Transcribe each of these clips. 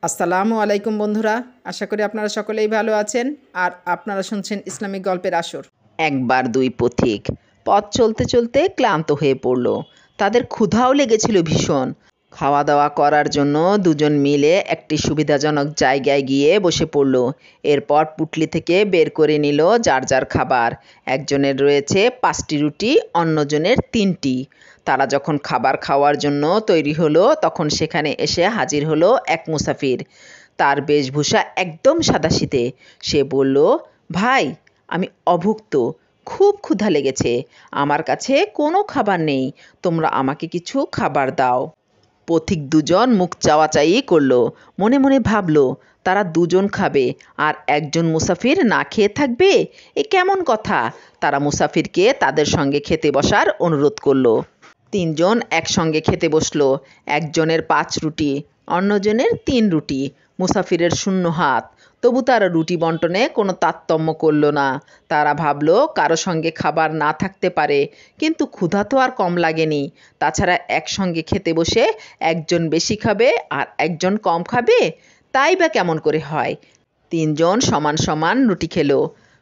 আসসালামু আলাইকুম বন্ধুরা, আশা করি আপনারা সকলেই ভালো আছেন। আর আপনারা শুনছেন ইসলামিক গল্পের আসর। একবার দুই পথিক পথ চলতে চলতে ক্লান্ত হয়ে পড়ল। তাদের ক্ষুধাও লেগেছিল ভীষণ। খাওয়া দাওয়া করার জন্য দুজন মিলে একটি সুবিধাজনক জায়গায় গিয়ে বসে পড়ল। এরপর পুটলি থেকে বের করে নিল যার যার খাবার। একজনের রয়েছে 5টি রুটি, অন্যজনের 3টি। তারা যখন খাবার খাওয়ার জন্য তৈরি হলো তখন সেখানে এসে হাজির হলো এক মুসাফির। তার বেশভূষা একদম সাদাসিধে। সে বলল, ভাই, আমি অভুক্ত, খুব ক্ষুধা লেগেছে, আমার কাছে কোনো খাবার নেই, তোমরা আমাকে কিছু খাবার দাও। পথিক দুজন মুখ চাওয়াচাই করলো। মনে মনে ভাবলো, তারা দুজন খাবে আর একজন মুসাফির না খেয়ে থাকবে, এ কেমন কথা। তারা মুসাফিরকে তাদের সঙ্গে খেতে বসার অনুরোধ করলো। 3জন একসঙ্গে খেতে বসলো। একজনের 5 রুটি, অন্যজনের 3 রুটি। মুসাফিরের শূন্য হাত, তবু তারা রুটি বন্টনে কোনো তারতম্য করল না। তারা ভাবলো কারো সঙ্গে খাবার না থাকতে পারে, কিন্তু ক্ষুধা তো আর কম লাগেনি। তাছাড়া একসঙ্গে খেতে বসে একজন বেশি খাবে আর একজন কম খাবে, তাই বা কেমন করে হয়। 3জন সমান সমান রুটি খেলো।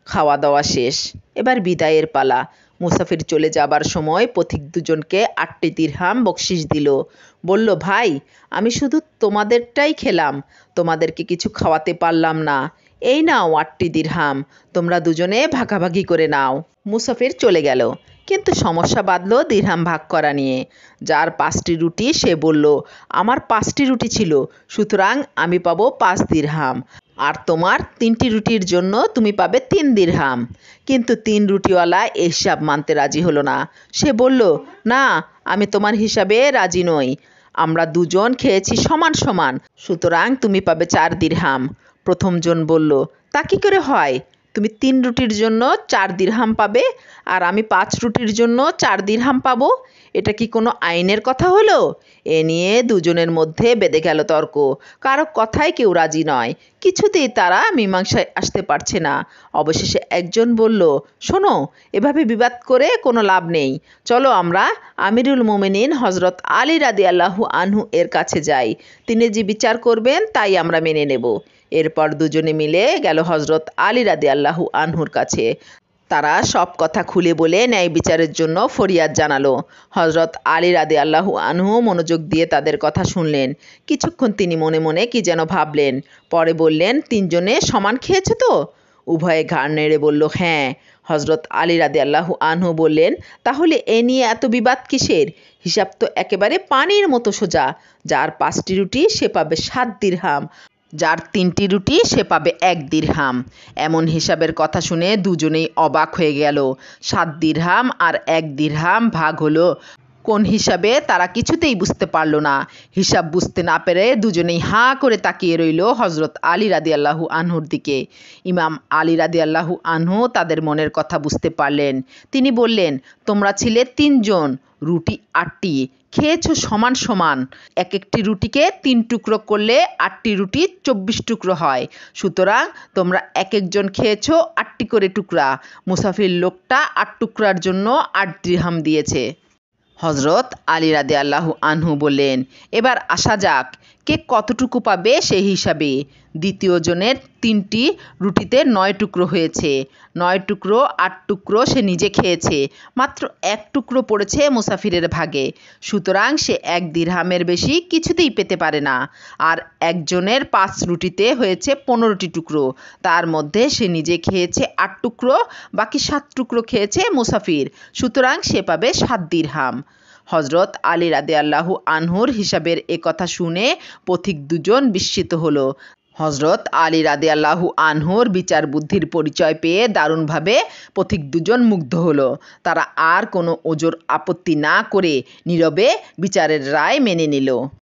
খাওয়া দাওয়া শেষ, এবার বিদায়ের পালা। মুসাফির চলে যাবার সময় পথিক দুজনকে 8টি দিরহাম বকশিশ দিল। বলল, ভাই, আমি শুধু তোমাদেরটাই খেলাম, তোমাদেরকে কিছু খাওয়াতে পারলাম না। এই নাও 8টি দিরহাম, তোমরা দুজনে ভাগাভাগি করে নাও। মুসাফির চলে গেল, কিন্তু সমস্যা বাঁধল দিরহাম ভাগ করা নিয়ে। যার 5টি রুটি সে বলল, আমার 5টি রুটি ছিল, সুতরাং আমি পাবো 5 দিরহাম, আর তোমার 3টি রুটির জন্য তুমি পাবে 3 দিরহাম। কিন্তু 3 রুটিওয়ালা এই হিসাব মানতে রাজি হলো না। সে বলল, না, আমি তোমার হিসাবে রাজি নই, আমরা দুজন খেয়েছি সমান সমান, সুতরাং তুমি পাবে 4 দিরহাম। প্রথম জন বলল, তা কি করে হয়, তুমি 3 রুটির জন্য 4 দিরহাম পাবে আর আমি 5 রুটির জন্য 4 দিরহাম পাবো, এটা কি কোনো আইনের কথা হলো। এ নিয়ে দুজনের মধ্যে বেঁধে গেল তর্ক। কারো কথায় কেউ রাজি নয়, কিছুতেই তারা মীমাংসায় আসতে পারছে না। অবশেষে একজন বলল, শোনো, এভাবে বিবাদ করে কোনো লাভ নেই, চলো আমরা আমিরুল মোমিনিন হজরত আলী রাদিয়াল্লাহু আনহু এর কাছে যাই, তিনি যে বিচার করবেন তাই আমরা মেনে নেব। এরপর দুজনে মিলে গেল হজরত আলী রাদিয়াল্লাহু আনহুর কাছে। তারা সব কথা খুলে বলে ন্যায় বিচারের জন্য ফরিয়াদ জানালো। হজরত আলী রাদিয়াল্লাহু আনহু মনোযোগ দিয়ে তাদের কথা শুনলেন। কিছুক্ষণ তিনি মনে মনে কি যেন ভাবলেন। পরে বললেন, 3জনে সমান খেয়েছে তো? উভয়ে ঘাড় নেড়ে বলল, হ্যাঁ। হজরত আলী রাদিয়াল্লাহু আনহু বললেন, তাহলে এ নিয়ে এত বিবাদ কিসের? হিসাব তো একেবারে পানির মতো সোজা। যার 5টি রুটি সে পাবে 7 দিরহাম, যার 3টি রুটি সে পাবে 1 দিরহাম। এমন হিসাবের কথা শুনে দুজনেই অবাক হয়ে গেল। 7 দিরহাম আর 1 দিরহাম ভাগ হলো কোন হিসাবে তারা কিছুতেই বুঝতে পারল না। হিসাব বুঝতে না পেরে দুজনেই হাঁ করে তাকিয়ে রইল হজরত আলী রাদিয়াল্লাহু আনহুর দিকে। ইমাম আলী রাদিয়াল্লাহু আনহু তাদের মনের কথা বুঝতে পারলেন। তিনি বললেন, তোমরা ছিলে 3জন, রুটি 8টি, খেয়েছো সমান সমান। এক একটি রুটিকে 3 টুকরো করলে 8টি রুটি 24 টুকরো হয়, সুতরাং তোমরা এক একজন খেয়েছো 8টি করে টুকরা। মুসাফির লোকটা 8 টুকরার জন্য 8 দিরহাম দিয়েছে। হজরত আলী রাদিয়াল্লাহু আনহু বললেন, এবার আসা যাক, কে কতটুকু পাবে সেই হিসাবে। দ্বিতীয় জনের 3টি রুটিতে 9 টুকরো হয়েছে। 9 টুকরো 8 টুকরো সে নিজে খেয়েছে, মাত্র 1 টুকরো পড়েছে মুসাফিরের ভাগে, সুতরাং সে 1 দিরহামের বেশি কিছুতেই পেতে পারে না। আর একজনের 5 রুটিতে হয়েছে 15টি টুকরো, তার মধ্যে সে নিজে খেয়েছে 8 টুকরো, বাকি 7 টুকরো খেয়েছে মুসাফির, সুতরাং সে পাবে 7 দিরহাম। হজরত আলী রাদিয়াল্লাহু আনহুর হিসাবের এ কথা শুনে পথিক দুজন বিস্মিত হলো। হজরত আলী রাদিয়াল্লাহু আনহুর বিচার বুদ্ধির পরিচয় পেয়ে দারুণভাবে পথিক দুজন মুগ্ধ হলো। তারা আর কোনো ওজর আপত্তি না করে নীরবে বিচারের রায় মেনে নিল।